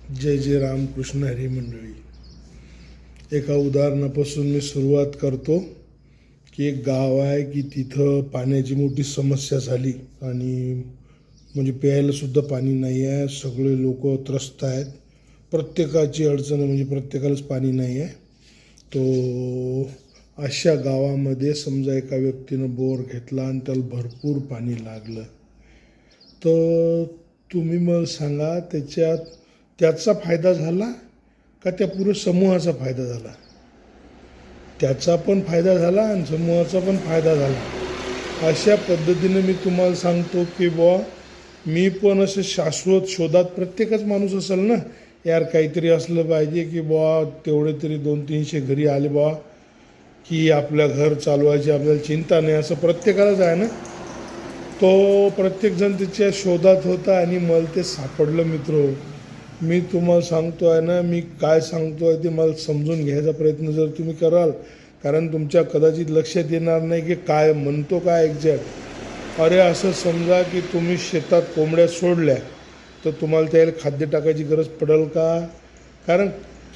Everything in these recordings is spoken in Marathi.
जय जय रामकृष्ण हरी मंडळी. एका उदाहरणापासून मी सुरुवात करतो की एक गाव आहे की तिथं पाण्याची मोठी समस्या झाली आणि म्हणजे प्यायला सुद्धा पाणी नाही आहे. सगळे लोक त्रस्त आहेत. प्रत्येकाची अडचण म्हणजे प्रत्येकालाच पाणी नाही आहे. तो अशा गावामध्ये समजा एका व्यक्तीनं बोर घेतला आणि त्याला भरपूर पाणी लागलं. तर तुम्ही मग सांगा त्याचा फायदा झाला का त्या पुऱ्या समूहाचा फायदा झाला? त्याचा पण फायदा झाला आणि समूहाचा पण फायदा झाला. अशा पद्धतीने मी तुम्हाला सांगतो की बुवा मी पण असे शाश्वत शोधात प्रत्येकच माणूस असेल ना यार, काहीतरी असलं पाहिजे की बुवा तेवढे तरी 200-300 घरी आले बुवा की आपल्या घर चालवायची आपल्याला चिंता नाही, असं प्रत्येकालाच आहे ना. तो प्रत्येकजण त्याच्या शोधात होता आणि मला ते सापडलं. मित्र, मी तुम्हाला सांगतो आहे ना, मी काय सांगतो आहे ते मला समजून घ्यायचा प्रयत्न जर तुम्ही कराल, कारण तुमच्या कदाचित लक्षात येणार नाही की काय म्हणतो काय एक्झॅक्ट. अरे असं समजा की तुम्ही शेतात कोंबड्या सोडल्या तर तुम्हाला त्याला खाद्य टाकायची गरज पडेल का? कारण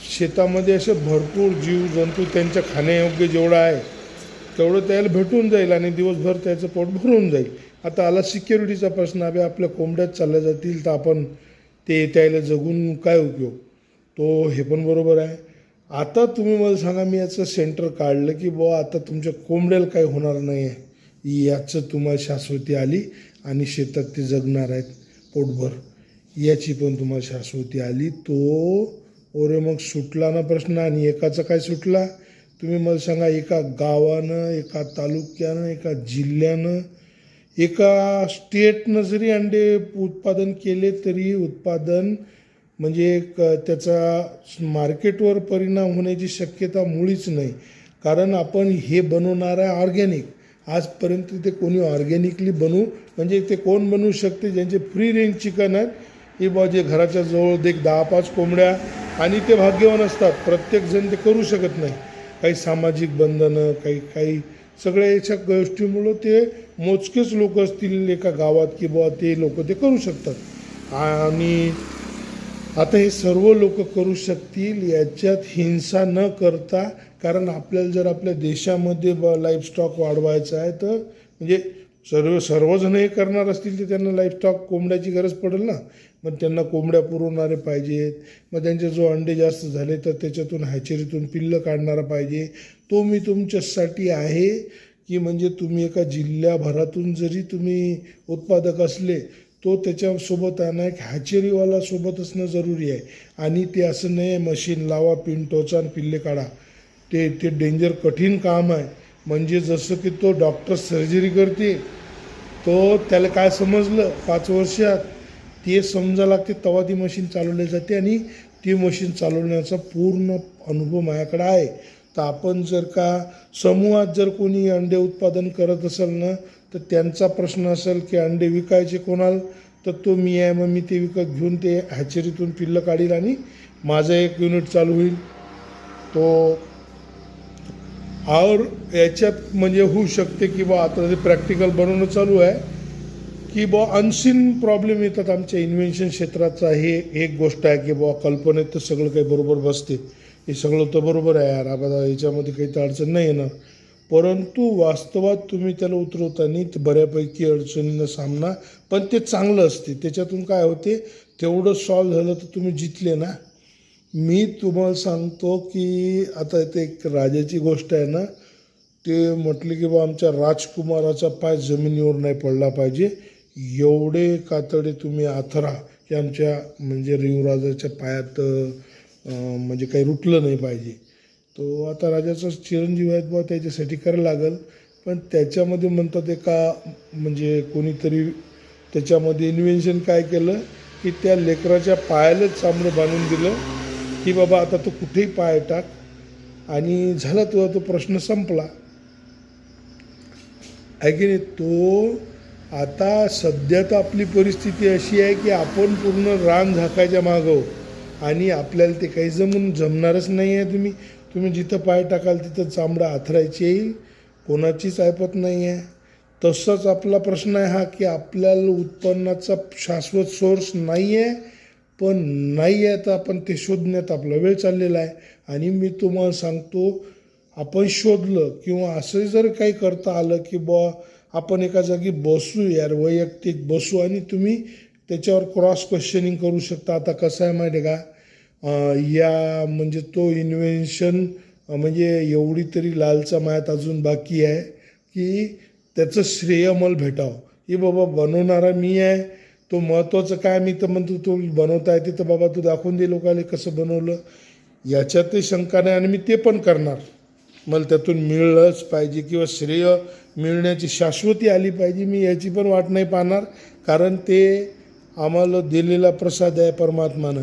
शेतामध्ये असे भरपूर जीवजंतू त्यांच्या खाण्यायोग्य जेवढं आहे तेवढं त्याला भेटून जाईल आणि दिवसभर त्याचं पोट भरून जाईल. आता आला सिक्युरिटीचा प्रश्न. अभे आपल्या कोंबड्यात चालल्या जातील तर आपण ते त्याला जगून काय उपयोग? तो हे पण बरोबर आहे. आता तुम्ही मला सांगा, मी याचं सेंटर काढलं की बुवा आता तुमच्या कोंबड्याला काही होणार नाही आहे, याचं तुम्हाला शाश्वती आली आणि शेतात ते जगणार आहेत पोटभर, याची पण तुम्हाला शाश्वती आली. तो ओरे मग सुटला ना प्रश्न. आणि एकाचा काय सुटला तुम्ही मला सांगा? एका गावानं, एका तालुक्यानं, एका जिल्ह्यानं, एका स्टेटनं जरी अंडे उत्पादन केले तरी उत्पादन म्हणजे त्याचा मार्केटवर परिणाम होण्याची शक्यता मुळीच नाही. कारण आपण हे बनवणार आहे ऑर्गॅनिक. आजपर्यंत ते कोणी ऑर्गॅनिकली बनवू म्हणजे ते कोण बनवू शकते? ज्यांचे फ्री रेंज चिकन आहेत, हे बा जे घराच्या जवळ 10-5 कोंबड्या, आणि ते भाग्यवान असतात. प्रत्येकजण ते करू शकत नाही. काही सामाजिक बंधनं, काही सगळ्या याच्या गोष्टीमुळं ते मोजकेच लोक असतील एका गावात की बुवा ते लोक ते करू शकतात. आणि आता हे सर्व लोक करू शकतील याच्यात हिंसा न करता. कारण आपल्याला जर आपल्या देशामध्ये लाईफस्टॉक वाढवायचा आहे तर म्हणजे सर्वजण हे करणार असतील तर त्यांना लाईफस्टॉक कोंबड्याची गरज पडेल ना. मग त्यांना कोंबड्या पुरवणारे पाहिजेत. मग त्यांचे जो अंडे जास्त झाले तर त्याच्यातून हॅचरीतून पिल्लं काढणारा पाहिजे. तो मी तुमच्यासाठी आहे की म्हणजे तुम्ही एका जिल्ह्याभरातून जरी तुम्ही उत्पादक असले तो त्याच्यासोबत आहे ना एक हॅचरीवाला सोबत असणं जरुरी आहे. आणि ते असं नाही मशीन लावा, पिन टोचा आणि पिल्ले काढा. ते डेंजर कठीण काम आहे. म्हणजे जसं की तो डॉक्टर सर्जरी करते तो त्याला काय समजलं 5 वर्षात ते समजा लागते तेव्हा ती मशीन चालवली जाते आणि ती मशीन चालवण्याचा पूर्ण अनुभव माझ्याकडे आहे. तर आपण जर का समूहात जर कोणी अंडे उत्पादन करत असेल ना तर त्यांचा प्रश्न असेल की अंडे विकायचे कोणाला, तर तो मी आहे. मग मी ते विकत घेऊन ते हॅचरीतून पिल्लं काढील आणि माझं एक युनिट चालू होईल. तो और याच्यात म्हणजे होऊ शकते की बा आता ते प्रॅक्टिकल बनवणं चालू आहे की बा अनसीन प्रॉब्लेम येतात आमच्या इन्व्हेन्शन क्षेत्राचा. हे एक गोष्ट आहे की बा कल्पनेत तर सगळं काही बरोबर बसते, हे सगळं तर बरोबर आहे यार, आता याच्यामध्ये काही तर अडचण नाही येणार. परंतु वास्तवात तुम्ही त्याला उतरवताना बऱ्यापैकी अडचणींना सामना, पण ते चांगलं असते. त्याच्यातून काय होते तेवढं सॉल्व झालं तर तुम्ही जितले ना. मी तुम्हाला सांगतो की आता ते एक राजाची गोष्ट आहे ना, ते म्हटले की बा आमच्या राजकुमाराचा पाय जमिनीवर नाही पडला पाहिजे, एवढे कातडे तुम्ही आथरा की आमच्या म्हणजे रिवराजाच्या पायात म्हणजे काही रुटलं नाही पाहिजे. तो आता राजाचा चिरंजीव आहेत बा, त्याच्यासाठी करायला लागेल. पण त्याच्यामध्ये म्हणतात एका म्हणजे कोणीतरी त्याच्यामध्ये इन्व्हेन्शन काय केलं की त्या लेकराच्या पायालाच चामडं बांधून दिलं की बाबा आता तो कुठेही पाय टाक आणि झाला तो प्रश्न संपला आहे की नाही. तो आता सध्या तर आपली परिस्थिती अशी आहे की आपण पूर्ण रान झाकायच्या मागं आणि आपल्याला ते काही जमणारच नाही आहे. तुम्ही जिथं पाय टाकाल तिथं चामडं आथरायची येईल, कोणाचीच ऐपत नाही आहे. तसंच आपला प्रश्न आहे हा की आपल्याला उत्पन्नाचा शाश्वत सोर्स नाही आहे पण नाही आहे तर आपण ते शोधण्यात आपला वेळ चाललेला आहे. आणि मी तुम्हाला सांगतो, आपण शोधलं किंवा असं जर काही करता आलं की आपण एका जागी बसू यार, वैयक्तिक बसू आणि तुम्ही त्याच्यावर क्रॉस क्वेश्चनिंग करू शकता. आता कसं आहे माहिती आहे का, या म्हणजे तो इन्व्हेन्शन म्हणजे एवढी तरी लालचा मायात अजून बाकी आहे की त्याचं श्रेय मला भेटावं. की बाबा बनवणारा मी आहे, तो महत्त्वाचं काय, मी तर म्हणतो तो बनवता येते तर बाबा तू दाखवून दे लोकांना कसं बनवलं, याच्यातही शंका नाही. आणि मी ते पण करणार, मला त्यातून मिळलंच पाहिजे किंवा श्रेय मिळण्याची शाश्वती आली पाहिजे. मी याची पण वाट नाही पाहणार, कारण ते आम्हाला दिलेला प्रसाद आहे परमात्मानं.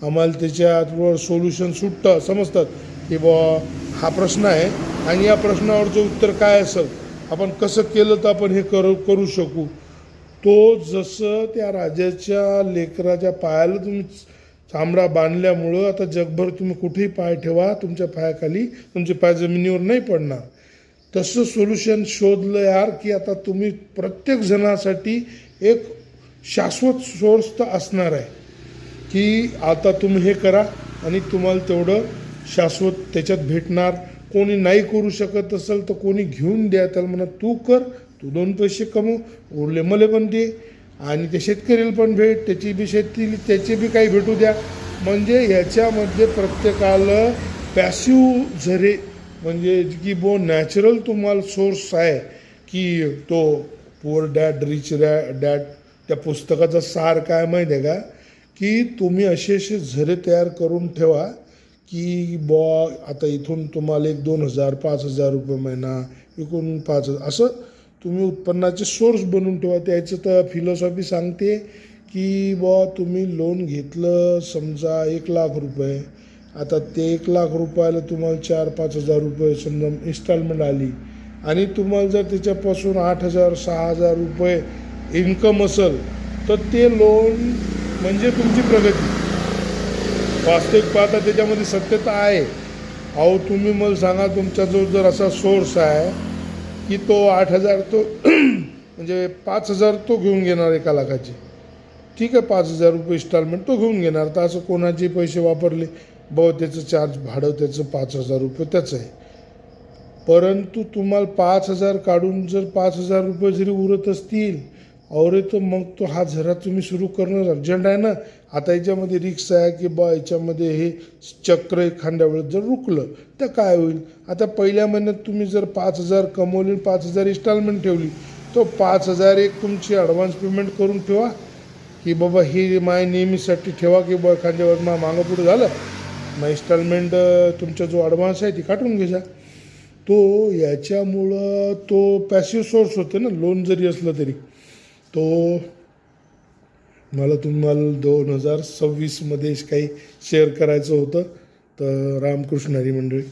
आम्हाला त्याच्यावर सोल्युशन सुटतं, समजतात की हा प्रश्न आहे आणि या प्रश्नावरचं उत्तर काय असेल, आपण कसं केलं तर आपण हे करू शकू. तो जसं त्या राजाच्या लेकराच्या पायाला तुम्ही चामडा बांधल्यामुळं आता जगभर तुम्ही कुठेही पाय ठेवा, तुमच्या पायाखाली तुमचे पाय जमिनीवर नाही पडणार. तसं सोल्युशन शोधलं यार की आता तुम्ही प्रत्येक जणासाठी एक शाश्वत सोर्स तर असणार आहे की आता तुम्ही हे करा आणि तुम्हाला तेवढं शाश्वत त्याच्यात भेटणार. कोणी नाही करू शकत असेल तर कोणी घेऊन द्या, त्याला म्हणा तू कर, तू 2 पैसे कमव, उरले मले पण दे आणि ते शेतकऱ्याला पण भेट, त्याची बी शेती त्याचे बी काही भेटू द्या. म्हणजे याच्यामध्ये प्रत्येकाला पॅसिव्ह झरे म्हणजे की नॅचरल तुम्हाला सोर्स आहे की तो पुअर डॅड रिच डॅड, त्या पुस्तकाचा सार काय माहिती आहे का, की तुम्ही असे झरे तयार करून ठेवा की आता इथून तुम्हाला 1-2 हजार 5,000 रुपये महिना, एकूण 5,000 असं तुम्ही उत्पन्नाचे सोर्स बनवून ठेवा. त्याचं तर फिलॉसॉफी सांगते की तुम्ही लोन घेतलं समजा 1,00,000 रुपये, आता ते 1,00,000 रुपयाला तुम्हाला 4-5 हजार रुपये समजा इन्स्टॉलमेंट आली आणि तुम्हाला जर त्याच्यापासून 8,000 6,000 रुपये इन्कम असेल तर ते लोन म्हणजे तुमची प्रगती. वास्तविक पाहता त्याच्यामध्ये सत्यता आहे. अहो तुम्ही मला सांगा, तुमच्याजवळ जर असा सोर्स आहे की तो 8,000 तो म्हणजे 5,000 तो घेऊन घेणार 1,00,000ची, ठीक आहे, 5,000 रुपये इन्स्टॉलमेंट तो घेऊन घेणार. तर असं कोणाचे पैसे वापरले त्याचं चार्ज भाडं त्याचं 5,000 रुपये त्याचं आहे. परंतु तुम्हाला 5,000 काढून जर 5,000 रुपये जरी उरत असतील अरे तर मग तो हा झरा तुम्ही सुरू करणं अर्जंट आहे ना. आता याच्यामध्ये रिक्स आहे की याच्यामध्ये हे चक्र एखाद्या वेळेस जर रुकलं तर काय होईल. आता पहिल्या महिन्यात तुम्ही जर 5,000 कमवले 5,000 इन्स्टॉलमेंट ठेवली, तो 5,000 एक तुमची ॲडव्हान्स पेमेंट करून ठेवा की बाबा हे माय नेहमीसाठी ठेवा की एखाद्या वेळेस मागं पुढं झालं मग इन्स्टॉलमेंट तुमचा जो ॲडव्हान्स आहे ती काढून घ्या. तो याच्यामुळं तो पॅसिव्ह सोर्स होते ना, लोन जरी असलं तरी. तो मला तुम्हाला 2026 काही शेअर करायचं होतं. तर रामकृष्ण हरी मंडळी.